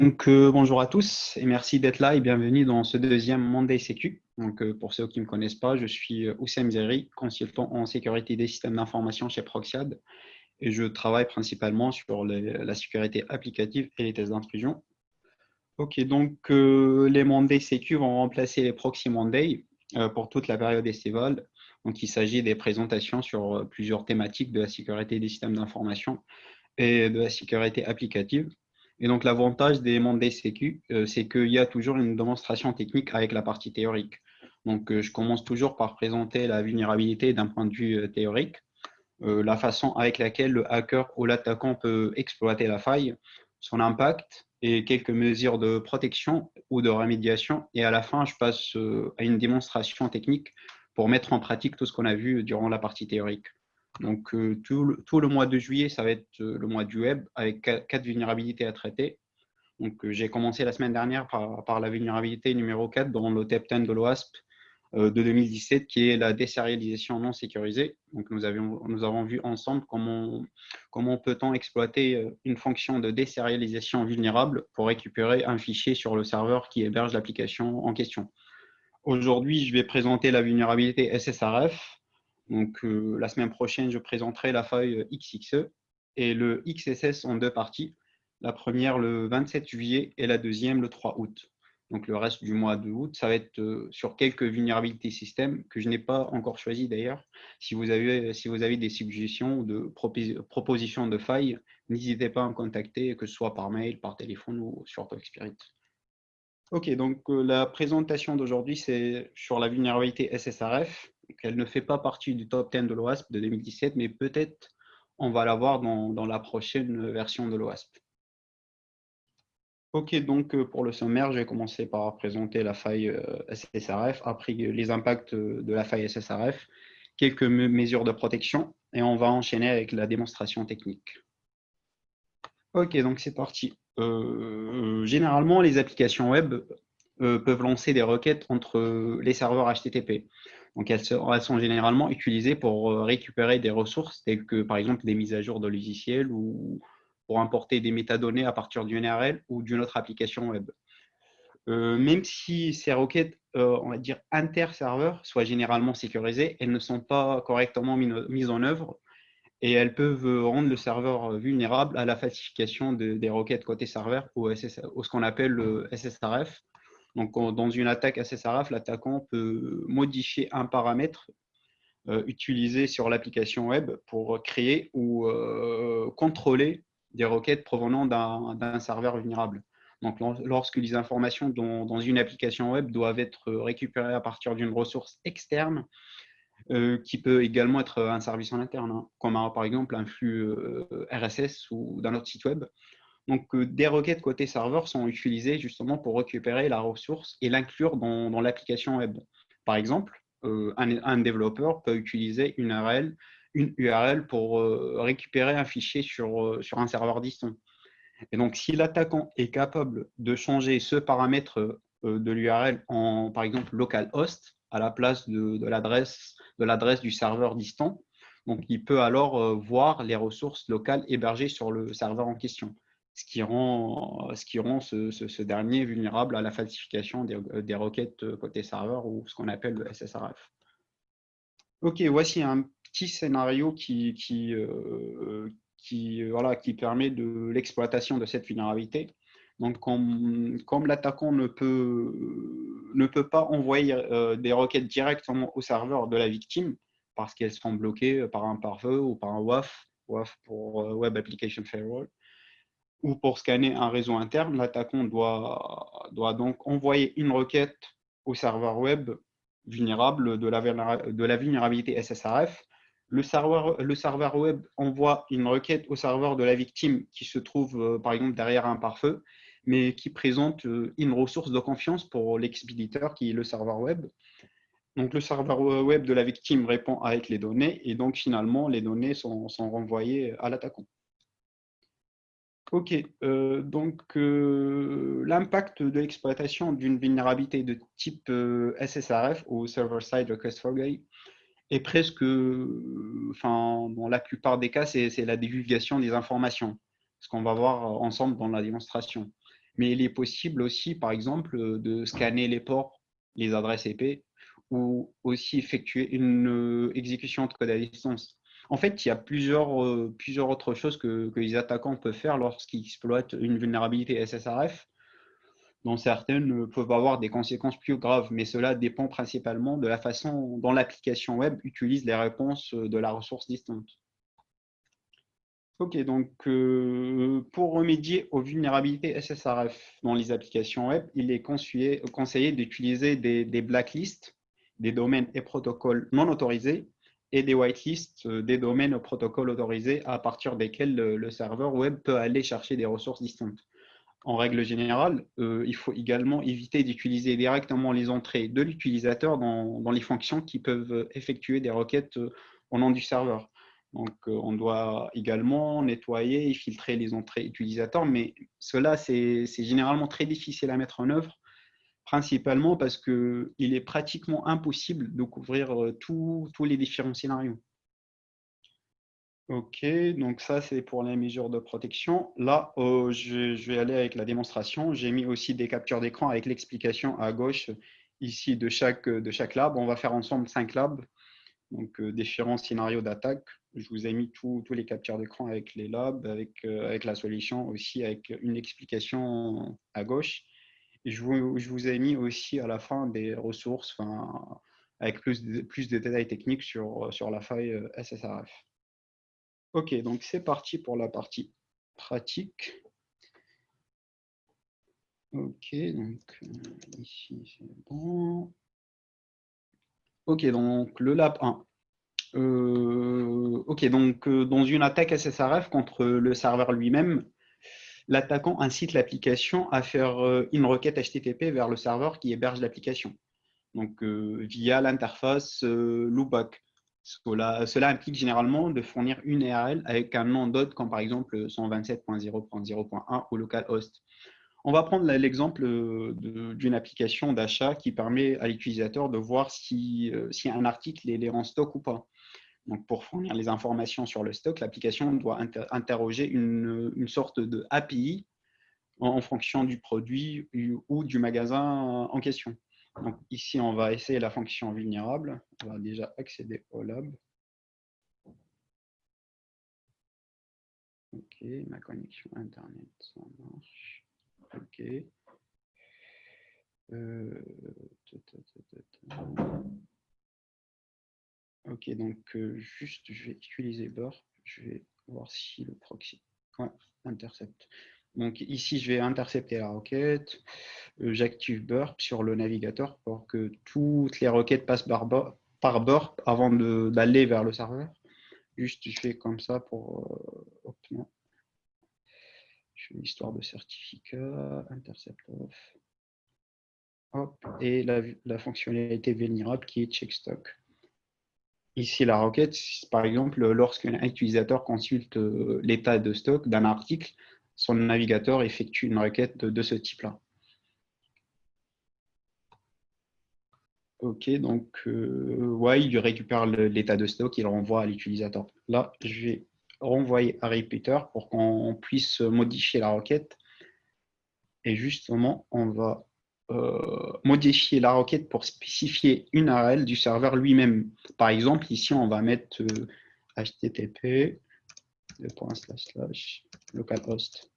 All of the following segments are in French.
Bonjour à tous et merci d'être là et bienvenue dans ce deuxième Monday Sécu. Pour ceux qui ne me connaissent pas, je suis Oussem Zeri, consultant en sécurité des systèmes d'information chez Proxiad et je travaille principalement sur la sécurité applicative et les tests d'intrusion. Les Monday Sécu vont remplacer les Proxy Monday pour toute la période estivale. Donc, il s'agit des présentations sur plusieurs thématiques de la sécurité des systèmes d'information et de la sécurité applicative. Et donc, l'avantage des Monday Sécu, c'est qu'il y a toujours une démonstration technique avec la partie théorique. Je commence toujours par présenter la vulnérabilité d'un point de vue théorique, la façon avec laquelle le hacker ou l'attaquant peut exploiter la faille, son impact et quelques mesures de protection ou de remédiation. Et à la fin, je passe à une démonstration technique pour mettre en pratique tout ce qu'on a vu durant la partie théorique. Tout le mois de juillet, ça va être le mois du web avec 4 vulnérabilités à traiter. J'ai commencé la semaine dernière par la vulnérabilité numéro 4 dans le top 10 de l'OASP de 2017, qui est la désérialisation non sécurisée. Nous avons vu ensemble comment peut-on exploiter une fonction de désérialisation vulnérable pour récupérer un fichier sur le serveur qui héberge l'application en question. Aujourd'hui, je vais présenter la vulnérabilité SSRF. La semaine prochaine, je présenterai la faille XXE et le XSS en deux parties. La première le 27 juillet et la deuxième le 3 août. Donc, le reste du mois d'août, ça va être sur quelques vulnérabilités système que je n'ai pas encore choisi d'ailleurs. Si vous avez des suggestions ou de propositions de failles, n'hésitez pas à me contacter, que ce soit par mail, par téléphone ou sur TalkSpirit. La présentation d'aujourd'hui, c'est sur la vulnérabilité SSRF. Elle ne fait pas partie du top 10 de l'OASP de 2017, mais peut-être on va la voir dans la prochaine version de l'OASP. Pour le sommaire, je vais commencer par présenter la faille SSRF, après les impacts de la faille SSRF, quelques mesures de protection, et on va enchaîner avec la démonstration technique. Donc c'est parti. Généralement, les applications web peuvent lancer des requêtes entre les serveurs HTTP. Donc elles sont généralement utilisées pour récupérer des ressources telles que par exemple des mises à jour de logiciels ou pour importer des métadonnées à partir d'une URL ou d'une autre application web. Même si ces requêtes, on va dire inter-serveurs, soient généralement sécurisées, elles ne sont pas correctement mises en œuvre et elles peuvent rendre le serveur vulnérable à la falsification des requêtes côté serveur ou ce qu'on appelle le SSRF. Dans une attaque SSRF, l'attaquant peut modifier un paramètre utilisé sur l'application web pour créer ou contrôler des requêtes provenant d'un serveur vulnérable. Lorsque les informations dans une application web doivent être récupérées à partir d'une ressource externe, qui peut également être un service en interne, hein, comme par exemple un flux RSS ou d'un autre site web. Des requêtes côté serveur sont utilisées justement pour récupérer la ressource et l'inclure dans l'application web. Par exemple, un développeur peut utiliser une URL pour récupérer un fichier sur un serveur distant. Et donc, si l'attaquant est capable de changer ce paramètre de l'URL en, par exemple, localhost à la place de l'adresse du serveur distant, donc il peut alors voir les ressources locales hébergées sur le serveur en question, ce qui rend ce dernier vulnérable à la falsification des requêtes côté serveur ou ce qu'on appelle le SSRF. Voici un petit scénario qui permet de l'exploitation de cette vulnérabilité. Comme l'attaquant ne peut pas envoyer des requêtes directement au serveur de la victime parce qu'elles sont bloquées par un pare-feu ou par un WAF pour Web Application Firewall, ou pour scanner un réseau interne, l'attaquant doit donc envoyer une requête au serveur web vulnérable de la vulnérabilité SSRF. Le serveur web envoie une requête au serveur de la victime qui se trouve par exemple derrière un pare-feu, mais qui présente une ressource de confiance pour l'expéditeur qui est le serveur web. Donc le serveur web de la victime répond avec les données et donc finalement les données sont renvoyées à l'attaquant. L'impact de l'exploitation d'une vulnérabilité de type SSRF ou Server-Side Request Forgery est presque, dans la plupart des cas, c'est la divulgation des informations, ce qu'on va voir ensemble dans la démonstration. Mais il est possible aussi, par exemple, de scanner les ports, les adresses IP, ou aussi effectuer une exécution de code à distance. En fait, il y a plusieurs autres choses que les attaquants peuvent faire lorsqu'ils exploitent une vulnérabilité SSRF, dont certaines peuvent avoir des conséquences plus graves, mais cela dépend principalement de la façon dont l'application web utilise les réponses de la ressource distante. Ok, donc pour remédier aux vulnérabilités SSRF dans les applications web, il est conseillé d'utiliser des blacklists, des domaines et protocoles non autorisés, et des whitelists, des domaines et protocoles autorisés à partir desquels le serveur web peut aller chercher des ressources distantes. En règle générale, il faut également éviter d'utiliser directement les entrées de l'utilisateur dans les fonctions qui peuvent effectuer des requêtes au nom du serveur. Donc, on doit également nettoyer et filtrer les entrées utilisateurs, mais cela, c'est généralement très difficile à mettre en œuvre, principalement parce qu'il est pratiquement impossible de couvrir tous les différents scénarios. Ok, donc ça c'est pour les mesures de protection. Là, je vais aller avec la démonstration. J'ai mis aussi des captures d'écran avec l'explication à gauche ici de chaque lab. On va faire ensemble 5 labs, donc différents scénarios d'attaque. Je vous ai mis tous les captures d'écran avec les labs, avec la solution aussi, avec une explication à gauche. Et je vous ai mis aussi à la fin des ressources, avec plus de détails techniques sur la faille SSRF. Ok, donc c'est parti pour la partie pratique. Ok, donc ici c'est bon. Ok, donc le lab 1. Ok, donc dans une attaque SSRF contre le serveur lui-même, l'attaquant incite l'application à faire une requête HTTP vers le serveur qui héberge l'application, donc via l'interface loopback. Cela implique généralement de fournir une URL avec un nom d'hôte, comme par exemple 127.0.0.1 ou localhost. On va prendre l'exemple d'une application d'achat qui permet à l'utilisateur de voir si un article est en stock ou pas. Donc, pour fournir les informations sur le stock, l'application doit interroger une sorte de API en fonction du produit ou du magasin en question. Donc, ici, on va essayer la fonction vulnérable. On va déjà accéder au lab. Ok, ma connexion Internet, ça marche. Ok. Ok, donc juste, je vais utiliser Burp. Je vais voir si le proxy intercepte. Donc ici, je vais intercepter la requête. J'active Burp sur le navigateur pour que toutes les requêtes passent par Burp avant d'aller vers le serveur. Juste, je fais comme ça pour obtenir. Je fais l'histoire de certificat, intercept off. Hop, et la fonctionnalité vulnérable qui est check stock. Ici, la requête, par exemple, lorsqu'un utilisateur consulte l'état de stock d'un article, son navigateur effectue une requête de ce type-là. Ok, donc, ouais, il récupère l'état de stock, il renvoie à l'utilisateur. Là, je vais renvoyer à repeater pour qu'on puisse modifier la requête. Et justement, on va modifier la requête pour spécifier une URL du serveur lui-même. Par exemple, ici, on va mettre http localhost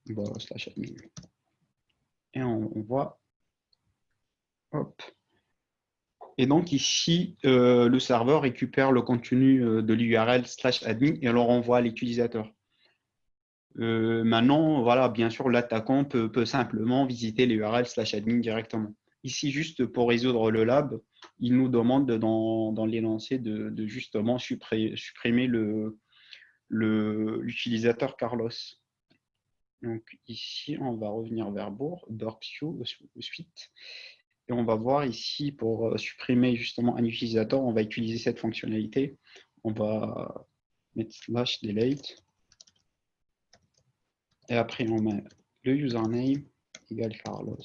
/admin. Et on voit, hop. Et donc ici, le serveur récupère le contenu de l'URL /admin et le renvoie à l'utilisateur. Maintenant, voilà, bien sûr, l'attaquant peut simplement visiter l'URL /admin directement. Ici, juste pour résoudre le lab, il nous demande dans l'énoncé de justement supprimer l'utilisateur Carlos. Donc ici, on va revenir vers Burpsue suite. Et on va voir ici, pour supprimer justement un utilisateur, on va utiliser cette fonctionnalité. On va mettre /delete. Et après, on met le username égale Carlos.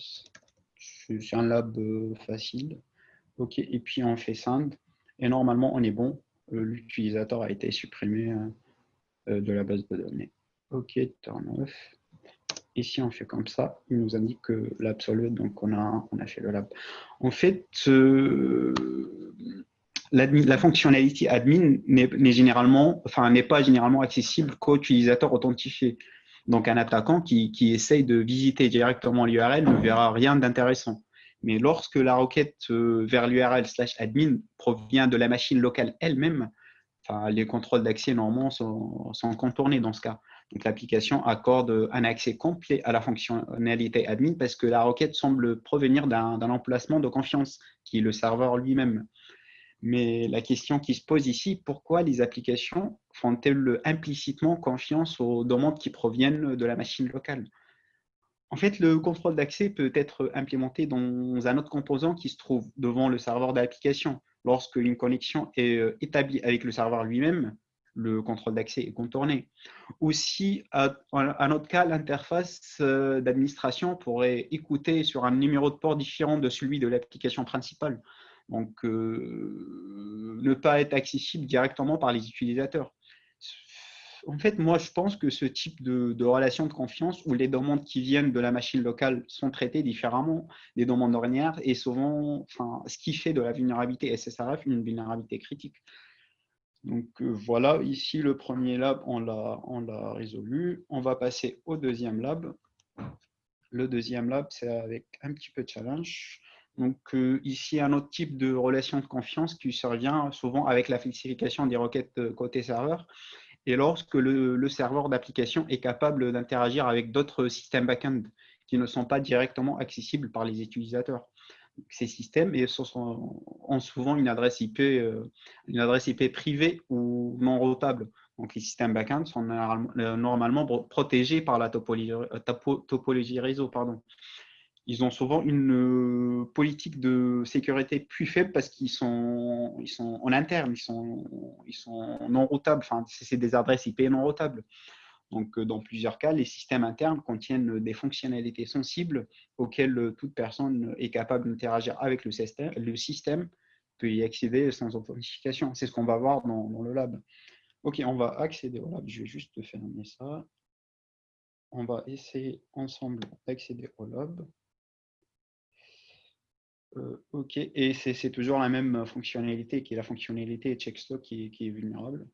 C'est un lab facile. OK, et puis on fait send. Et normalement, on est bon. L'utilisateur a été supprimé de la base de données. OK, turn off. Et si on fait comme ça, il nous indique que l'absolute, donc on a fait le lab. En fait, la fonctionnalité admin n'est pas généralement accessible qu'aux utilisateurs authentifiés. Donc, un attaquant qui essaye de visiter directement l'URL ne verra rien d'intéressant. Mais lorsque la requête vers l'URL/admin provient de la machine locale elle-même, enfin, les contrôles d'accès normalement sont contournés dans ce cas. Donc, l'application accorde un accès complet à la fonctionnalité admin parce que la requête semble provenir d'un emplacement de confiance qui est le serveur lui-même. Mais la question qui se pose ici, pourquoi les applications font-elles implicitement confiance aux demandes qui proviennent de la machine locale? En fait, le contrôle d'accès peut être implémenté dans un autre composant qui se trouve devant le serveur de l'application. Lorsque une connexion est établie avec le serveur lui-même, le contrôle d'accès est contourné. Aussi, à un autre cas, l'interface d'administration pourrait écouter sur un numéro de port différent de celui de l'application principale. Donc, ne pas être accessible directement par les utilisateurs. En fait, moi, je pense que ce type de relation de confiance où les demandes qui viennent de la machine locale sont traitées différemment des demandes ordinaires et souvent, enfin, ce qui fait de la vulnérabilité SSRF une vulnérabilité critique. Donc voilà, ici le premier lab, on l'a résolu. On va passer au deuxième lab. Le deuxième lab, c'est avec un petit peu de challenge. Donc ici, un autre type de relation de confiance qui survient souvent avec la falsification des requêtes côté serveur. Et lorsque le serveur d'application est capable d'interagir avec d'autres systèmes back-end qui ne sont pas directement accessibles par les utilisateurs. Ces systèmes ont souvent une adresse IP privée ou non routable. Donc, les systèmes back-end sont normalement protégés par la topologie réseau. Pardon. Ils ont souvent une politique de sécurité plus faible parce qu'ils sont en interne, ils sont non routables. Enfin, c'est des adresses IP non routables. Donc, dans plusieurs cas, les systèmes internes contiennent des fonctionnalités sensibles auxquelles toute personne est capable d'interagir avec le système. Le système peut y accéder sans authentification. C'est ce qu'on va voir dans le lab. OK, on va accéder au lab. Je vais juste fermer ça. On va essayer ensemble d'accéder au lab. OK, et c'est toujours la même fonctionnalité qui est la fonctionnalité checkstock qui est vulnérable.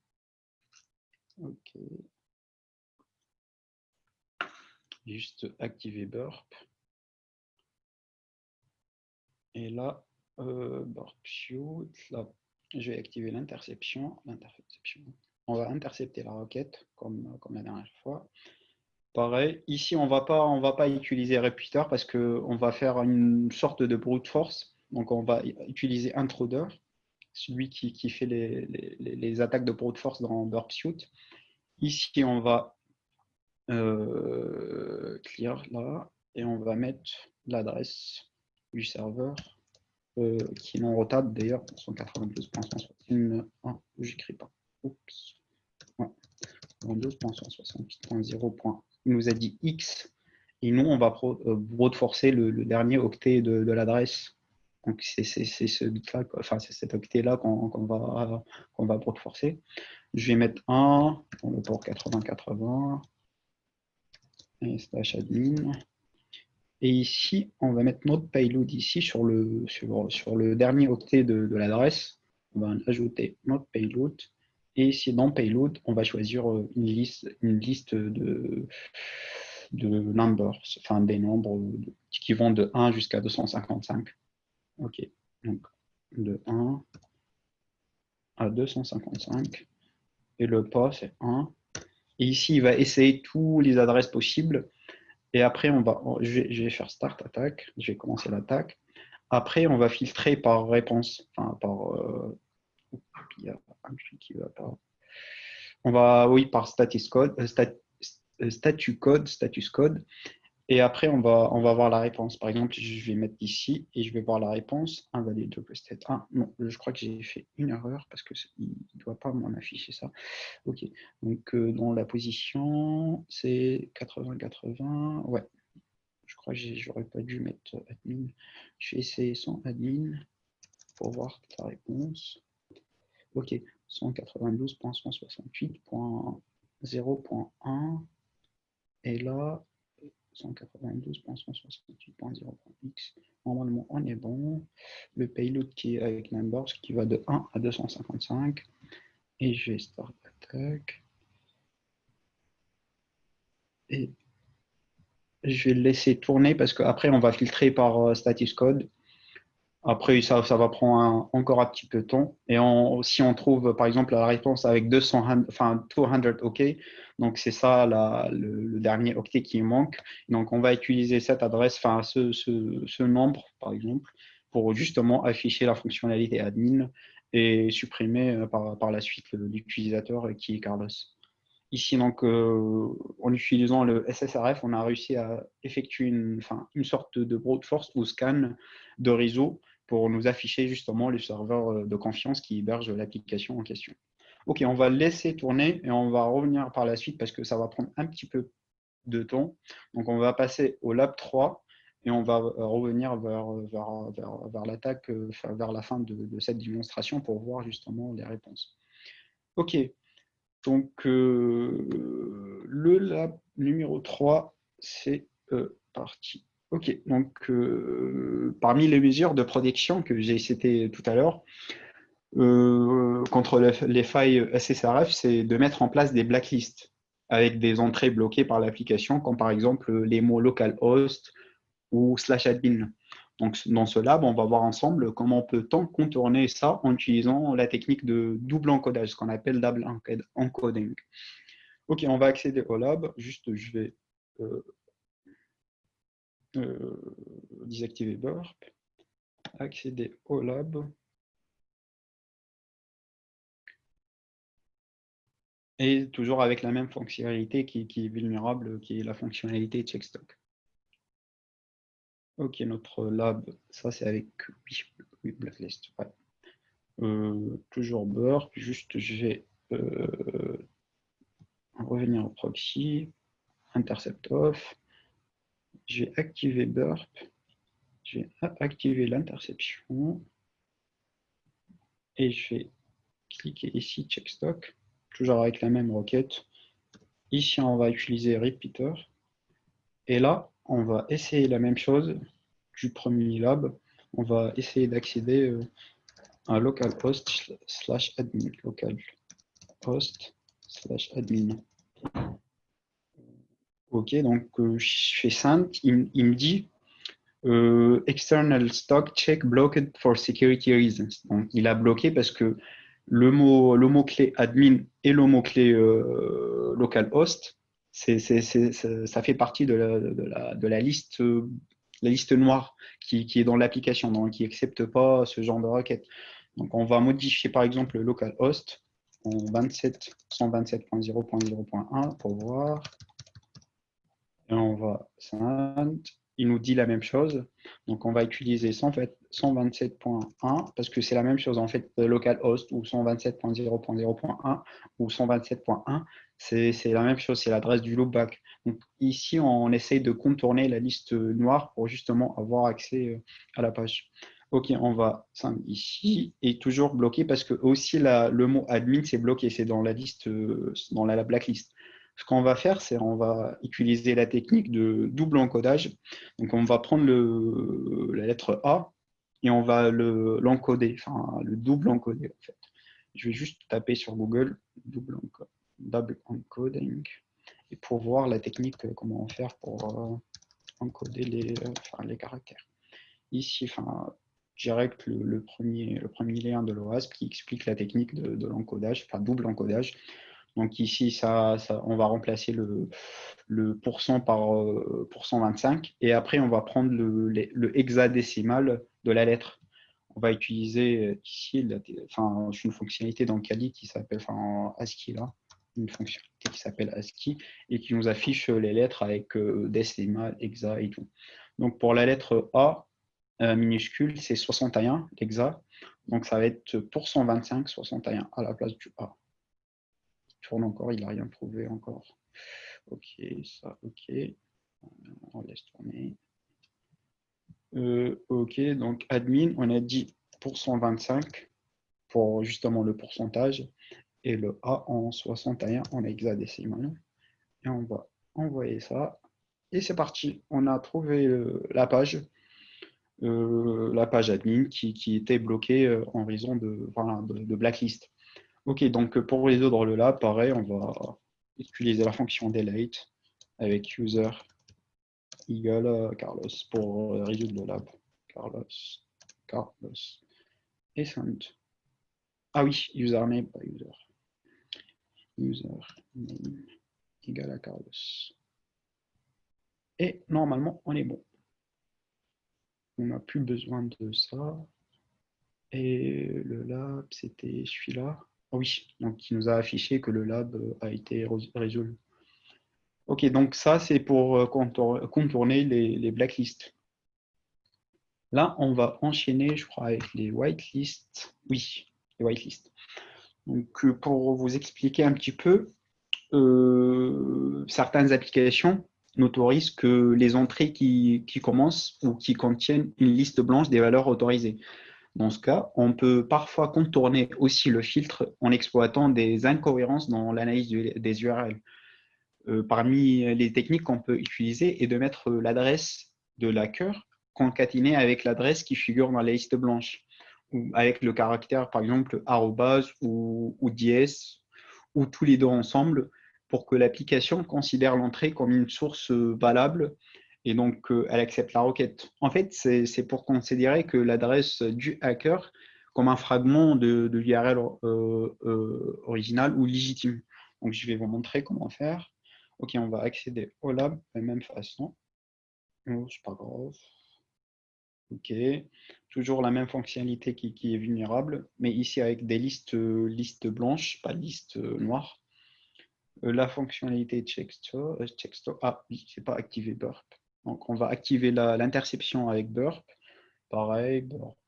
OK. Juste activer burp. Et là, burp shoot, là, je vais activer l'interception. On va intercepter la requête comme la dernière fois. Pareil, ici, on va pas utiliser repeater parce qu'on va faire une sorte de brute force. Donc, on va utiliser intruder, celui qui fait les attaques de brute force dans burp shoot. Ici, on va clear là et on va mettre l'adresse du serveur qui est non rotable d'ailleurs, 192.161. J'écris pas. Oups. Ouais. 192.168.0. Il nous a dit X et nous on va brute forcer le dernier octet de l'adresse. Donc c'est ce bit-là, enfin c'est cet octet-là qu'on va brute forcer. Je vais mettre 1 pour le port 8080 et slash admin. Et ici, on va mettre notre payload ici sur le dernier octet de l'adresse. On va ajouter notre payload. Et ici, dans payload, on va choisir une liste de numbers, enfin des nombres qui vont de 1 jusqu'à 255. OK. Donc, de 1 à 255. Et le pas, c'est 1. Et ici, il va essayer toutes les adresses possibles. Et après, je vais faire start attaque. Je vais commencer l'attaque. Après, on va filtrer par réponse. Enfin, il y a un truc qui va pas. Oui, par status code. Et après, on va voir la réponse. Par exemple, je vais mettre ici et je vais voir la réponse. Invalide state 1. Non, je crois que j'ai fait une erreur parce qu'il ne doit pas m'en afficher ça. OK. Donc, dans la position, c'est 80-80. Ouais. Je crois que j'aurais pas dû mettre admin. Je vais essayer sans admin pour voir la réponse. OK. 192.168.0.1. Et là, 192.168.0.x. Normalement, on est bon. Le payload qui est avec numbers qui va de 1 à 255. Et je vais start attack. Et je vais le laisser tourner parce qu'après, on va filtrer par status code. Après, ça va prendre encore un petit peu de temps. Et si on trouve, par exemple, la réponse avec 200 OK, donc c'est ça le dernier octet qui manque. Donc, on va utiliser cette adresse, enfin, ce nombre, par exemple, pour justement afficher la fonctionnalité admin et supprimer par la suite l'utilisateur qui est Carlos. Ici, donc, en utilisant le SSRF, on a réussi à effectuer une sorte de brute force ou scan de réseau pour nous afficher justement le serveur de confiance qui héberge l'application en question. OK, on va laisser tourner et on va revenir par la suite parce que ça va prendre un petit peu de temps. Donc, on va passer au lab 3 et on va revenir vers l'attaque, vers la fin de cette démonstration pour voir justement les réponses. OK. Donc, le lab numéro 3, c'est parti. OK, donc parmi les mesures de protection que j'ai citées tout à l'heure, contre les failles SSRF, c'est de mettre en place des blacklists avec des entrées bloquées par l'application, comme par exemple les mots localhost ou /admin. Donc, dans ce lab, on va voir ensemble comment peut-on contourner ça en utilisant la technique de double encodage, ce qu'on appelle double encoding. OK, on va accéder au lab. Juste, je vais désactiver burp, accéder au lab. Et toujours avec la même fonctionnalité qui est vulnérable, qui est la fonctionnalité checkstock. OK, notre lab, ça c'est avec blacklist. Ouais. Toujours burp, juste je vais revenir au proxy, intercept off, je vais activer burp, je vais activer l'interception et je vais cliquer ici checkstock, toujours avec la même requête. Ici, on va utiliser repeater et là, on va essayer la même chose du premier lab. On va essayer d'accéder à localhost /admin, localhost/admin. OK, donc je fais simple, il me dit external stock check blocked for security reasons. Donc, il a bloqué parce que le mot-clé admin et le mot-clé localhost, ça fait partie de la liste noire qui est dans l'application, donc qui n'accepte pas ce genre de requête. Donc, on va modifier par exemple le localhost en 127.0.0.1 pour voir. Et on va il nous dit la même chose. Donc, on va utiliser 127.1 parce que c'est la même chose en fait, localhost ou 127.0.0.1 ou 127.1, c'est la même chose, c'est l'adresse du loopback. Donc, ici, on essaye de contourner la liste noire pour justement avoir accès à la page. OK, on va ici et toujours bloqué parce que aussi le mot admin, c'est bloqué, c'est dans la liste, dans la blacklist. Ce qu'on va faire, c'est on va utiliser la technique de double encodage. Donc, on va prendre la lettre A et on va l'encoder, enfin, le double encoder, en fait. Je vais juste taper sur Google double encoding et pour voir la technique, comment faire pour encoder les caractères. Ici, direct le premier lien de l'OASP qui explique la technique de l'encodage, enfin double encodage. Donc ici, on va remplacer le pourcent par %25 et après, on va prendre le hexadécimal de la lettre. On va utiliser ici une fonctionnalité dans Kali qui s'appelle, ASCII là, une fonctionnalité qui s'appelle ASCII et qui nous affiche les lettres avec décimal, hexa et tout. Donc pour la lettre A minuscule, c'est 61, l'hexa. Donc ça va être %25, 61 à la place du A. Tourne encore, il n'a rien trouvé encore. OK, ça, OK. On laisse tourner. OK, donc admin, on a dit %25 pour justement le pourcentage et le A en 61 en hexadécimal. Et on va envoyer ça. Et c'est parti, on a trouvé la page admin qui était bloquée en raison voilà, de blacklist. Ok, donc pour résoudre le lab, pareil, on va utiliser la fonction delete avec user égale Carlos pour résoudre le lab. Carlos, et send. Ah oui, username, pas user. Username égale à Carlos. Et normalement, on est bon. On n'a plus besoin de ça. Et le lab, c'était celui-là. Ah oui, donc il nous a affiché que le lab a été résolu. Ok, donc ça, c'est pour contourner les blacklists. Là, on va enchaîner, je crois, avec les whitelists. Oui, les whitelists. Donc, pour vous expliquer un petit peu, certaines applications n'autorisent que les entrées qui commencent ou qui contiennent une liste blanche des valeurs autorisées. Dans ce cas, on peut parfois contourner aussi le filtre en exploitant des incohérences dans l'analyse des URL. Parmi les techniques qu'on peut utiliser est de mettre l'adresse de l'hacker concaténée avec l'adresse qui figure dans la liste blanche, ou avec le caractère, par exemple, arrobase ou dièse, ou tous les deux ensemble, pour que l'application considère l'entrée comme une source valable et donc elle accepte la requête. En fait, c'est pour considérer que l'adresse du hacker comme un fragment de l'URL original ou légitime. Donc, je vais vous montrer comment faire. Ok, on va accéder au lab de la même façon. Oh, c'est pas grave. Ok, toujours la même fonctionnalité qui est vulnérable, mais ici avec des listes blanches, pas listes noires. La fonctionnalité checkstore, ah oui, c'est pas activé burp. Donc on va activer l'interception avec burp. Pareil, burp,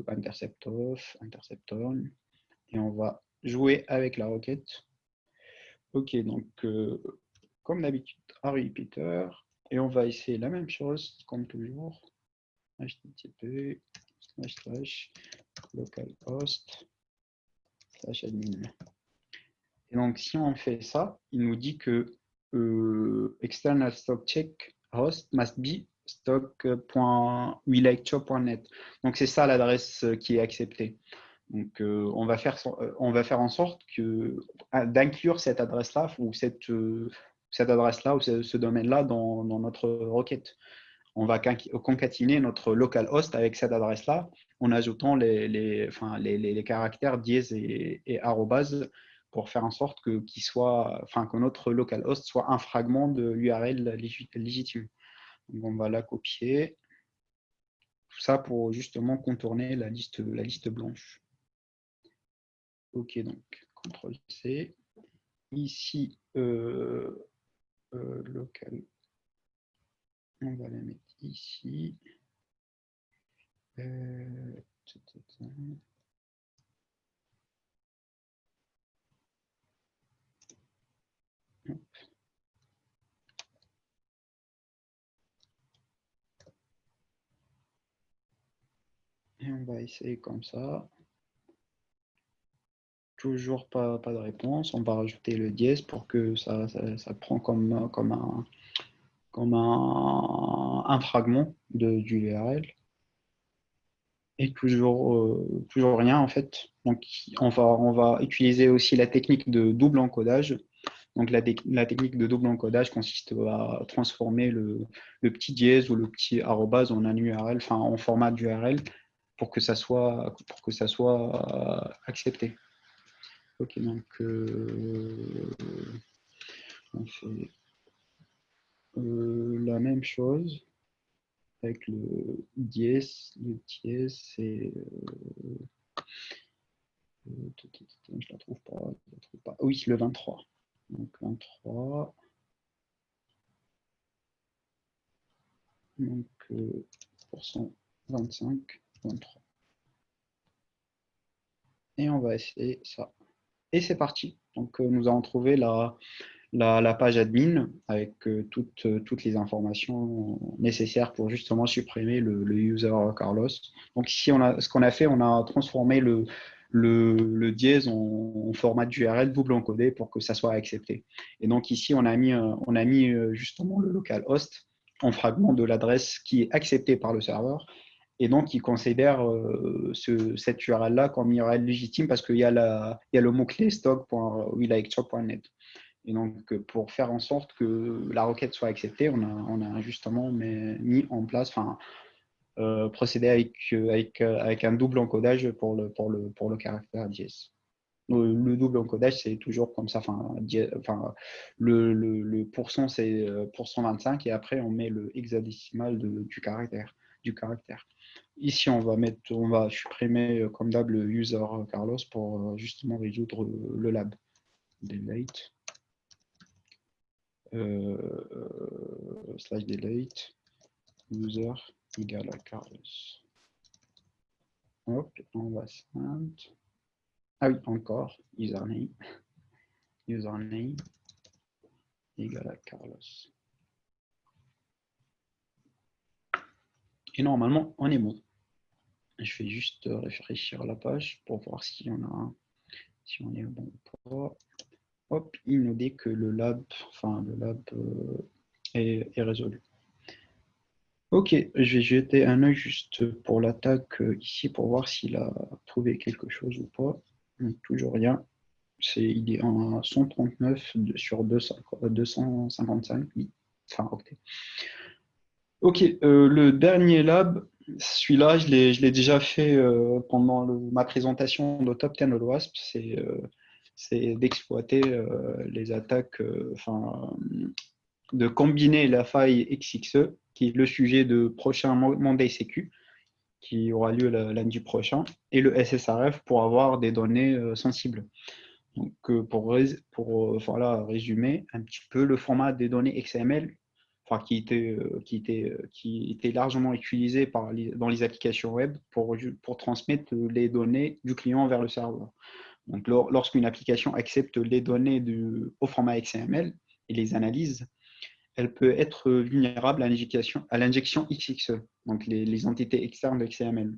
intercept off, intercept on. Et on va jouer avec la requête. Ok, donc comme d'habitude, un repeater. Et on va essayer la même chose, comme toujours. HTTP localhost /admin. Et donc, si on fait ça, il nous dit que external stock check host must be stock.welikechop.net. Donc, c'est ça l'adresse qui est acceptée. Donc, on va faire en sorte d'inclure cette adresse-là ou cette adresse-là ou ce domaine-là dans notre requête. On va concaténer notre localhost avec cette adresse-là en ajoutant les caractères dièse et arrobase pour faire en sorte que notre localhost soit un fragment de l'URL légitime. Donc on va la copier. Tout ça pour justement contourner la liste blanche. Ok, donc CTRL-C. Ici, local, on va la mettre ici. Et on va essayer comme ça. Toujours pas de réponse. On va rajouter le dièse pour que ça prend comme un fragment du URL. Et toujours rien en fait. Donc on va utiliser aussi la technique de double encodage. Donc la technique de double encodage consiste à transformer le petit dièse ou le petit arrobase en un URL, enfin en format d'URL pour que ça soit accepté. Ok, donc on fait la même chose avec le dièse. Le dièse, c'est je la trouve pas. Oui, le 23. Donc 23. Donc %25, 23. Et on va essayer ça. Et c'est parti. Donc nous avons trouvé la page admin avec toutes les informations nécessaires pour justement supprimer le user Carlos. Donc ici, ce qu'on a fait, on a transformé le dièse en format d'URL double encodé pour que ça soit accepté. Et donc ici, on a mis justement le localhost en fragment de l'adresse qui est acceptée par le serveur. Et donc, il considère cette URL-là comme URL légitime parce qu'il y a le mot-clé stock.relayextra.net. Et donc, pour faire en sorte que la requête soit acceptée, on a justement mis en place, procédé avec un double encodage pour le caractère dièse. Le double encodage, c'est toujours comme ça. Le pourcent, c'est %25 et après, on met le hexadécimal du caractère. Ici, on va supprimer comme d'hab le user Carlos pour justement résoudre le lab. Delete. Slash delete user égale à Carlos. Hop, on va simple. Ah oui, encore username égale à Carlos. Et normalement, on est bon. Je vais juste réfléchir la page pour voir si on est bon ou pas. Hop, il nous dit que le lab est résolu. Ok, je vais jeter un œil juste pour l'attaque ici pour voir s'il a trouvé quelque chose ou pas. Donc, toujours rien. Il est en 139 sur 255, enfin octet. Ok, le dernier lab, celui-là, je l'ai déjà fait pendant ma présentation de Top 10 de l'OWASP. C'est d'exploiter les attaques, de combiner la faille XXE, qui est le sujet de prochain Monday Sécu, qui aura lieu lundi prochain, et le SSRF pour avoir des données sensibles. Donc, pour résumer un petit peu le format des données XML, qui était largement utilisé dans les applications web pour transmettre les données du client vers le serveur. Donc, lorsqu'une application accepte les données au format XML et les analyse, elle peut être vulnérable à l'injection XXE, donc les entités externes de XML.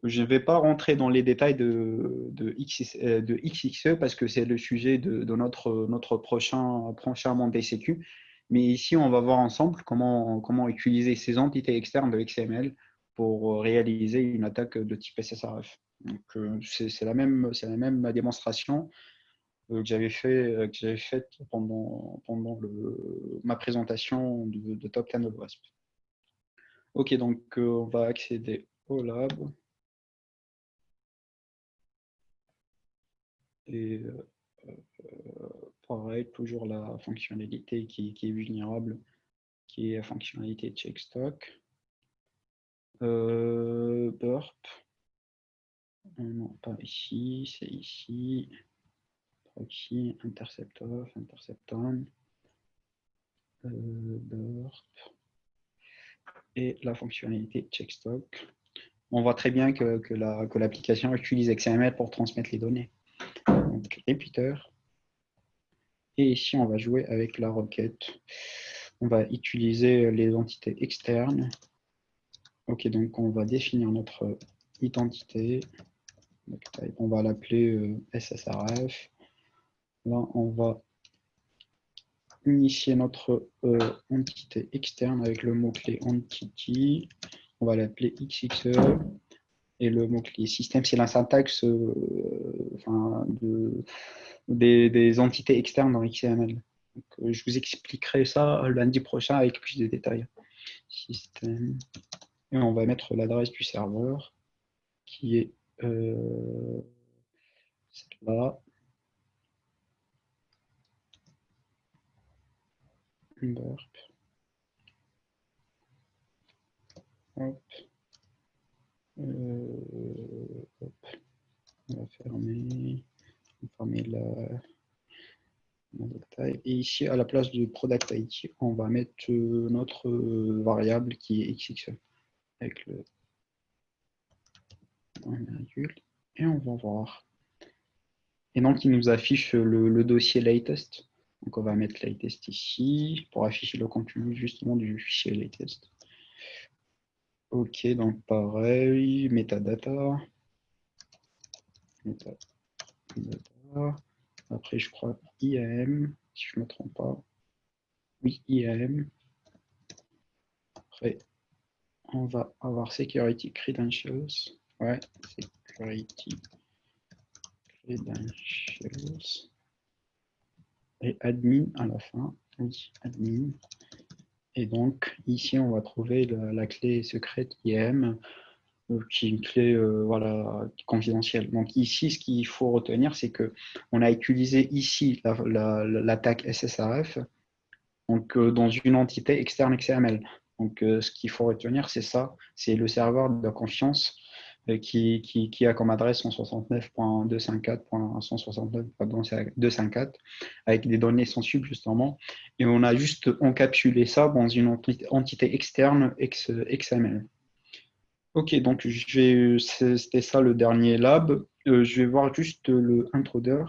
Je ne vais pas rentrer dans les détails de XXE parce que c'est le sujet de notre prochain Monday Sécu. Mais ici, on va voir ensemble comment utiliser ces entités externes de XML pour réaliser une attaque de type SSRF. C'est la même démonstration que j'avais faite pendant ma présentation de Top 10 de WASP. Ok, donc on va accéder au lab. Et pareil, toujours la fonctionnalité qui est vulnérable, qui est la fonctionnalité checkstock. Burp. Non, pas ici, c'est ici. Proxy, interceptor, intercepton. Burp. Et la fonctionnalité checkstock. On voit très bien que l'application utilise XML pour transmettre les données. Donc, repeater. Et ici, on va jouer avec la requête. On va utiliser les entités externes. Ok, donc on va définir notre identité. On va l'appeler SSRF. Là, on va initier notre entité externe avec le mot-clé entity. On va l'appeler XXE. Et le mot-clé système, c'est la syntaxe des entités externes dans XML. Donc, je vous expliquerai ça lundi prochain avec plus de détails. Système. Et on va mettre l'adresse du serveur qui est celle-là. Burp. Hop. Hop. On va fermer la taille. Et ici, à la place du product ID, on va mettre notre variable qui est XXE avec le virgule. Et on va voir. Et donc, il nous affiche le dossier latest. Donc, on va mettre latest ici pour afficher le contenu justement du fichier latest. Ok, donc pareil, metadata. Metadata. Après, je crois IAM, si je ne me trompe pas. Oui, IAM. Après, on va avoir Security Credentials. Ouais, Security Credentials. Et Admin à la fin. Oui, Admin. Et donc, ici, on va trouver la clé secrète IAM, qui est une clé voilà, confidentielle. Donc ici, ce qu'il faut retenir, c'est qu'on a utilisé ici l'attaque SSRF donc, dans une entité externe XML. Donc ce qu'il faut retenir, c'est ça, c'est le serveur de confiance qui a comme adresse 169.254.169.254 avec des données sensibles justement. Et on a juste encapsulé ça dans une entité externe XML. Ok, donc c'était ça le dernier lab. Je vais voir juste le intruder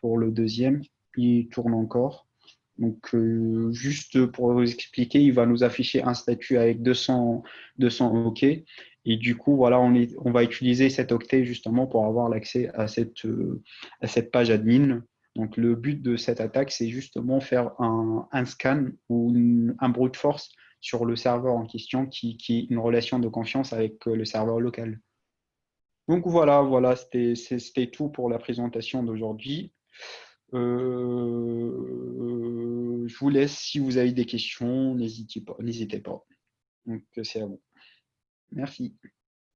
pour le deuxième. Il tourne encore. Donc, juste pour vous expliquer, il va nous afficher un statut avec 200 OK. Et du coup, voilà, on va utiliser cet octet justement pour avoir l'accès à cette page admin. Donc, le but de cette attaque, c'est justement faire un scan ou un brute force sur le serveur en question qui est une relation de confiance avec le serveur local. Donc voilà, c'était tout pour la présentation d'aujourd'hui. Je vous laisse, si vous avez des questions, n'hésitez pas. Donc c'est à vous. Merci.